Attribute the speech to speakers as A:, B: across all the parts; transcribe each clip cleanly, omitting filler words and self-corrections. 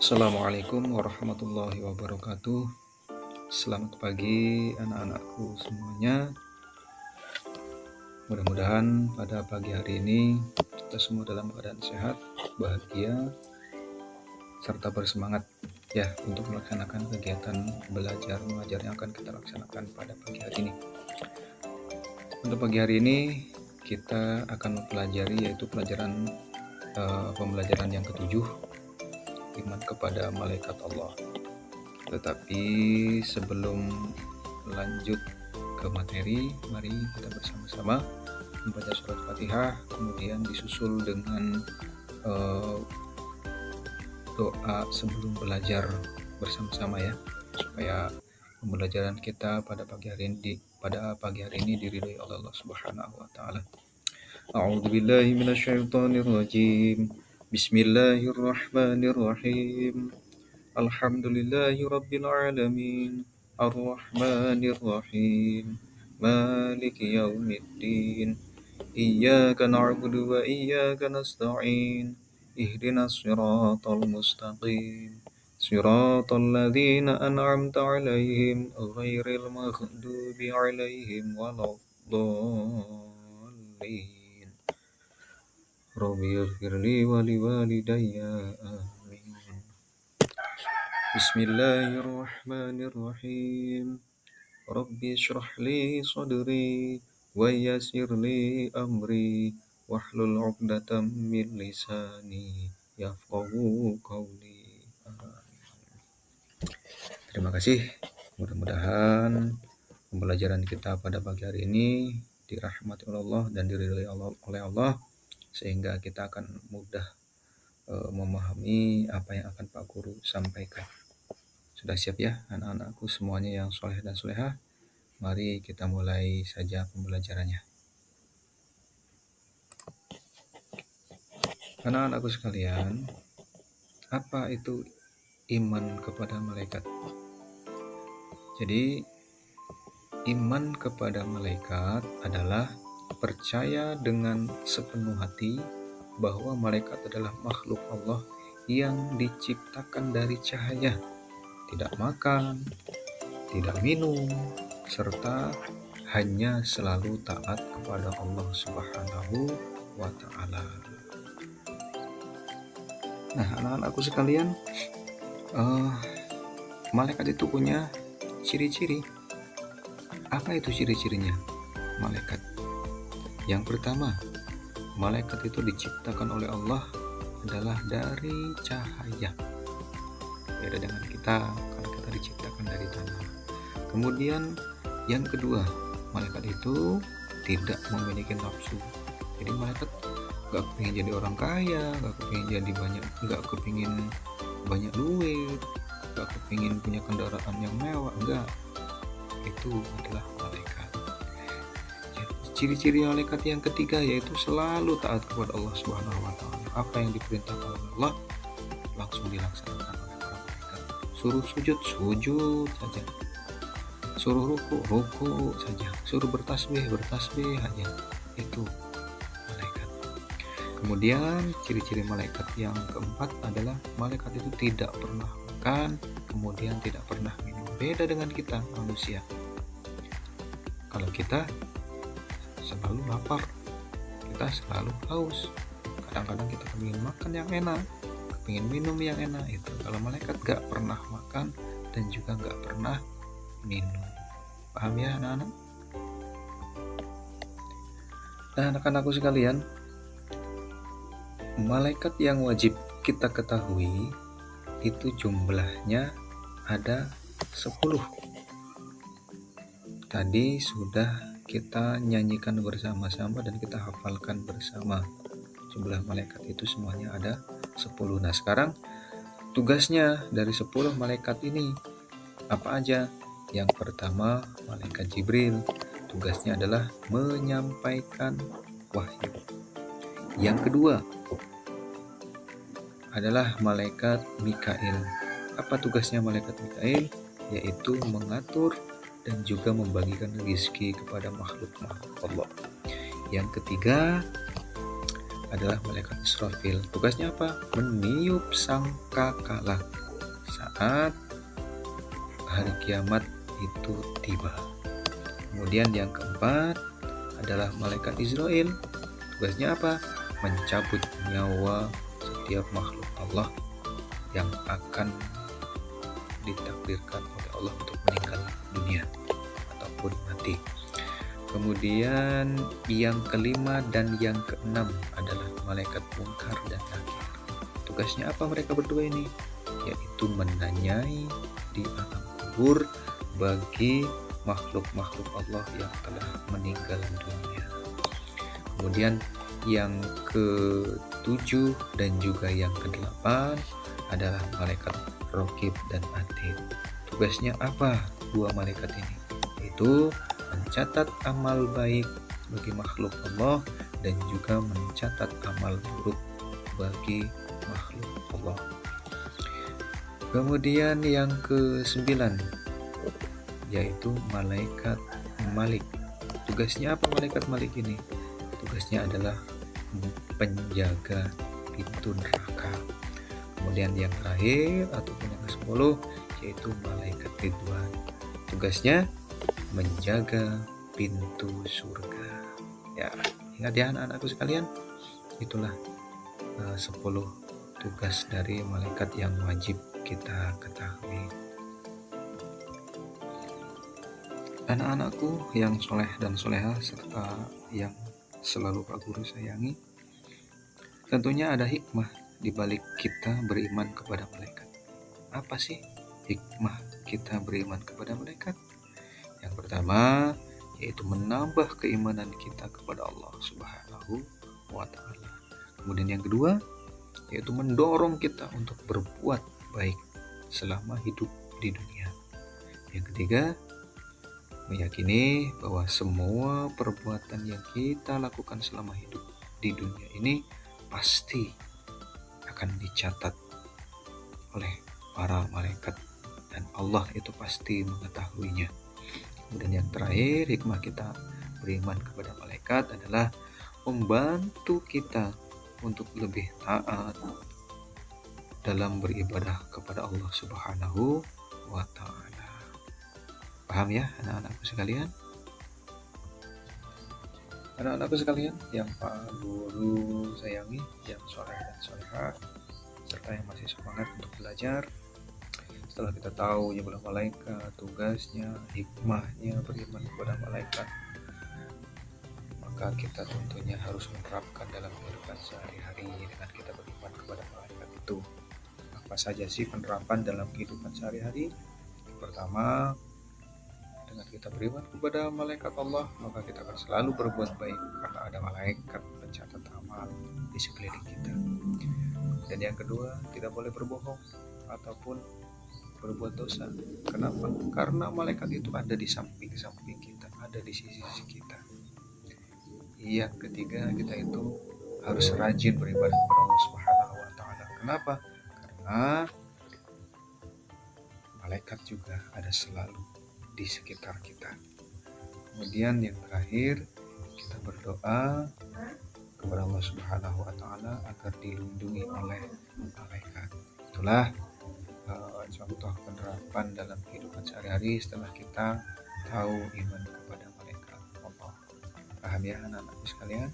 A: Assalamualaikum warahmatullahi wabarakatuh. Selamat pagi anak-anakku semuanya. Mudah-mudahan pada pagi hari ini kita semua dalam keadaan sehat, bahagia, serta bersemangat ya untuk melaksanakan kegiatan belajar mengajar yang akan kita laksanakan pada pagi hari ini. Untuk pagi hari ini kita akan mempelajari yaitu pembelajaran yang ketujuh, iman kepada malaikat Allah. Tetapi sebelum lanjut ke materi, mari kita bersama-sama membaca surat Fatihah, kemudian disusul dengan doa sebelum belajar bersama-sama ya, supaya pembelajaran kita pada pagi hari ini diridhoi oleh Allah Subhanahu wa taala. A'udzubillahi minasyaitonirrajim. Bismillahirrahmanirrahim. Alhamdulillahi rabbil alamin. Ar-Rahmanir Rahim. Maliki yaumiddin. Iyyaka na'budu wa iyyaka nasta'in. Ihdinas siratal mustaqim. Siratal ladzina an'amta 'alaihim ghairil maghdubi 'alaihim waladdallin. Rabbi ighfirli wa liwalidayya. Amin. Bismillahirrahmanirrahim. Rabbi shrah li sadri wa yassir li amri wahlul 'uqdatam min lisani yafqahu qawli. Terima kasih. Mudah-mudahan pembelajaran kita pada pagi hari ini dirahmati oleh Allah dan diridhoi oleh Allah, sehingga kita akan mudah memahami apa yang akan Pak Guru sampaikan. Sudah siap ya anak-anakku semuanya yang soleh dan solehah? Mari kita mulai saja pembelajarannya. Anak-anakku sekalian, apa itu iman kepada malaikat? Jadi, iman kepada malaikat adalah percaya dengan sepenuh hati bahwa malaikat adalah makhluk Allah yang diciptakan dari cahaya, tidak makan, tidak minum, serta hanya selalu taat kepada Allah Subhanahu wa ta'ala. Nah, anak-anakku sekalian, malaikat itu punya ciri-ciri. Apa itu ciri-cirinya malaikat? Yang pertama, malaikat itu diciptakan oleh Allah adalah dari cahaya. Beda dengan kita, kalau kita diciptakan dari tanah. Kemudian yang kedua, malaikat itu tidak memiliki nafsu. Jadi malaikat gak kepingin jadi orang kaya, gak kepingin banyak duit, gak kepingin punya kendaraan yang mewah, enggak. Itu adalah malaikat. Ciri-ciri malaikat yang ketiga yaitu selalu taat kepada Allah Subhanahu wa taala. Apa yang diperintahkan oleh Allah langsung dilaksanakan oleh para malaikat. Suruh sujud saja. Suruh ruku saja. Suruh bertasbih saja. Itu malaikat. Kemudian ciri-ciri malaikat yang keempat adalah malaikat itu tidak pernah makan, kemudian tidak pernah minum. Beda dengan kita manusia. Kalau kita selalu lapar, kita selalu haus. Kadang-kadang kita ingin makan yang enak, ingin minum yang enak. Itu kalau malaikat gak pernah makan dan juga gak pernah minum. Paham ya anak-anak? Nah, anak-anakku sekalian, malaikat yang wajib kita ketahui itu jumlahnya ada 10. Tadi sudah kita nyanyikan bersama-sama dan kita hafalkan bersama. Jumlah malaikat itu semuanya ada 10. Nah, sekarang tugasnya dari 10 malaikat ini apa aja? Yang pertama, malaikat Jibril. Tugasnya adalah menyampaikan wahyu. Yang kedua adalah malaikat Mikail. Apa tugasnya malaikat Mikail? Yaitu mengatur dan juga membagikan rezeki kepada makhluk Allah. Yang ketiga adalah malaikat Israfil. Tugasnya apa? Meniup sangkakala saat hari kiamat itu tiba. Kemudian yang keempat adalah malaikat Israel. Tugasnya apa? Mencabut nyawa setiap makhluk Allah yang akan ditakdirkan oleh Allah untuk meninggal dunia ataupun mati. Kemudian yang kelima dan yang keenam adalah malaikat Munkar dan Nakir. Tugasnya apa mereka berdua ini? Yaitu menanyai di alam kubur bagi makhluk-makhluk Allah yang telah meninggal dunia. Kemudian yang ketujuh dan juga yang kedelapan adalah malaikat Raqib dan Atid. Tugasnya apa dua malaikat ini? Yaitu mencatat amal baik bagi makhluk Allah dan juga mencatat amal buruk bagi makhluk Allah. Kemudian yang ke-9 yaitu malaikat Malik. Tugasnya apa malaikat Malik ini? Tugasnya adalah penjaga pintu neraka. Kemudian yang terakhir ataupun yang ke-10 yaitu malaikat Ridwan. Tugasnya menjaga pintu surga. Ya, ingat ya anak-anakku sekalian, itulah 10 tugas dari malaikat yang wajib kita ketahui. Anak-anakku yang soleh dan soleha serta yang selalu Pak Guru sayangi, tentunya ada hikmah di balik kita beriman kepada malaikat. Apa sih hikmah kita beriman kepada malaikat? Yang pertama yaitu menambah keimanan kita kepada Allah Subhanahu wa Ta'ala. Kemudian yang kedua yaitu mendorong kita untuk berbuat baik selama hidup di dunia. Yang ketiga, meyakini bahwa semua perbuatan yang kita lakukan selama hidup di dunia ini pasti akan dicatat oleh para malaikat dan Allah itu pasti mengetahuinya. Kemudian yang terakhir, hikmah kita beriman kepada malaikat adalah membantu kita untuk lebih taat dalam beribadah kepada Allah Subhanahu wa Ta'ala. Paham ya anak-anakku sekalian? Anak-anakku sekalian yang Pak Guru sayangi, yang soleh dan soleha, serta yang masih semangat untuk belajar. Setelah kita tahu jumlah malaikat, tugasnya, hikmahnya beriman kepada malaikat, maka kita tentunya harus menerapkan dalam kehidupan sehari-hari dengan kita beriman kepada malaikat itu. Apa saja sih penerapan dalam kehidupan sehari-hari? Yang pertama, dengan kita beriman kepada malaikat Allah, maka kita akan selalu berbuat baik karena ada malaikat pencatat amal di sekeliling kita. Dan yang kedua, tidak boleh berbohong ataupun berbuat dosa. Kenapa? Karena malaikat itu ada di samping-samping kita, ada di sisi-sisi kita. Yang ketiga, kita itu harus rajin beribadah kepada Allah Subhanahu wa Ta'ala. Kenapa? Karena malaikat juga ada selalu di sekitar kita. Kemudian yang terakhir, kita berdoa kepada Allah Subhanahu wa Ta'ala agar dilindungi oleh malaikat. Itulah contoh penerapan dalam kehidupan sehari-hari setelah kita tahu iman kepada malaikat Allah. Paham ya anak-anakku sekalian?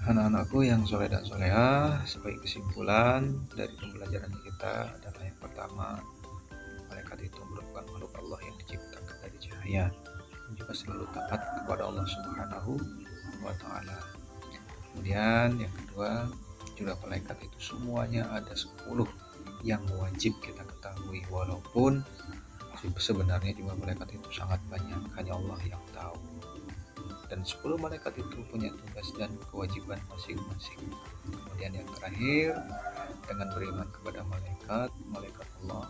A: Anak-anakku yang soleh dan soleha, sebagai kesimpulan dari pembelajaran kita adalah yang pertama, malaikat itu merupakan makhluk Allah yang diciptakan dari cahaya dan juga selalu taat kepada Allah Subhanahu wa Ta'ala. Kemudian yang kedua, jumlah malaikat itu semuanya ada 10 yang wajib kita ketahui, walaupun sebenarnya jumlah malaikat itu sangat banyak, hanya Allah yang tahu. Dan 10 malaikat itu punya tugas dan kewajiban masing-masing. Kemudian yang terakhir, dengan beriman kepada malaikat Allah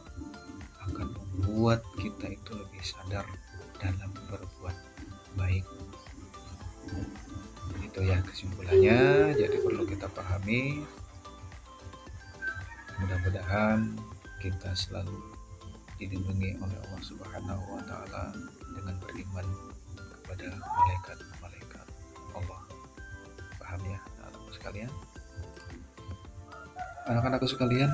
A: akan membuat kita itu lebih sadar dalam berbuat baik. Itu ya kesimpulannya, jadi perlu kita pahami. Mudah-mudahan kita selalu dilindungi oleh Allah Subhanahu wa Ta'ala dengan beriman kepada malaikat Allah. paham ya anak-anakku sekalian. Anak-anakku sekalian,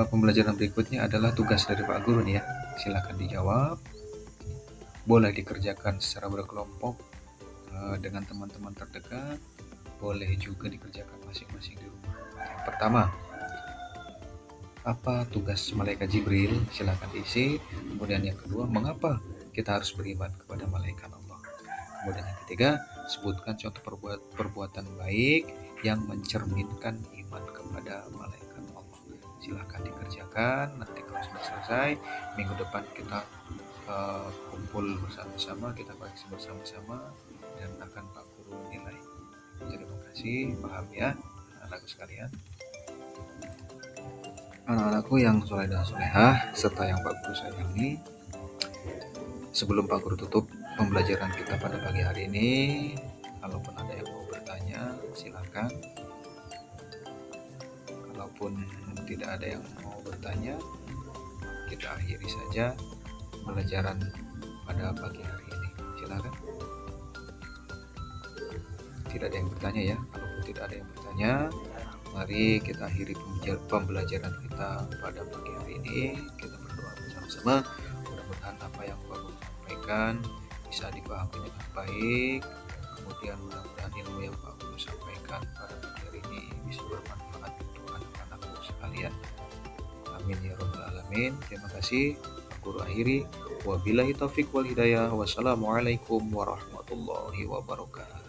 A: pembelajaran berikutnya adalah tugas dari Pak Guru nih ya. Silakan dijawab. Boleh dikerjakan secara berkelompok dengan teman-teman terdekat. Boleh juga dikerjakan masing-masing di rumah. Yang pertama, apa tugas malaikat Jibril? Silakan diisi. Kemudian yang kedua, mengapa kita harus beriman kepada malaikat Allah? Kemudian yang ketiga, sebutkan contoh perbuatan baik yang mencerminkan iman kepada malaikat Allah. Silahkan dikerjakan. Nanti kalau sudah selesai, minggu depan kita kumpul bersama-sama, kita koreksi bersama-sama, dan akan Pak Guru nilai. Terima kasih, paham ya anak-anakku sekalian. Anak-anakku yang soleh dan solehah serta yang Pak Guru sayangi, sebelum Pak Guru tutup pembelajaran kita pada pagi hari ini, kalaupun ada yang mau bertanya, silakan. Kalaupun tidak ada yang mau bertanya, kita akhiri saja pembelajaran pada pagi hari ini. Silakan. Tidak ada yang bertanya ya. Kalaupun tidak ada yang bertanya, mari kita akhiri pembelajaran kita pada pagi hari ini. Kita berdoa bersama-sama. Mudah-mudahan apa yang Pak Guru sampaikan bisa dipahami dengan baik. Kemudian mudah-mudahan ilmu yang Pak Guru sampaikan pada pagi hari ini bisa bermanfaat untuk anak-anakku sekalian. Amin ya rabbal alamin. Terima kasih. Pak Guru akhiri. Wabillahi taufiq wal hidayah. Wassalamualaikum warahmatullahi wabarakatuh.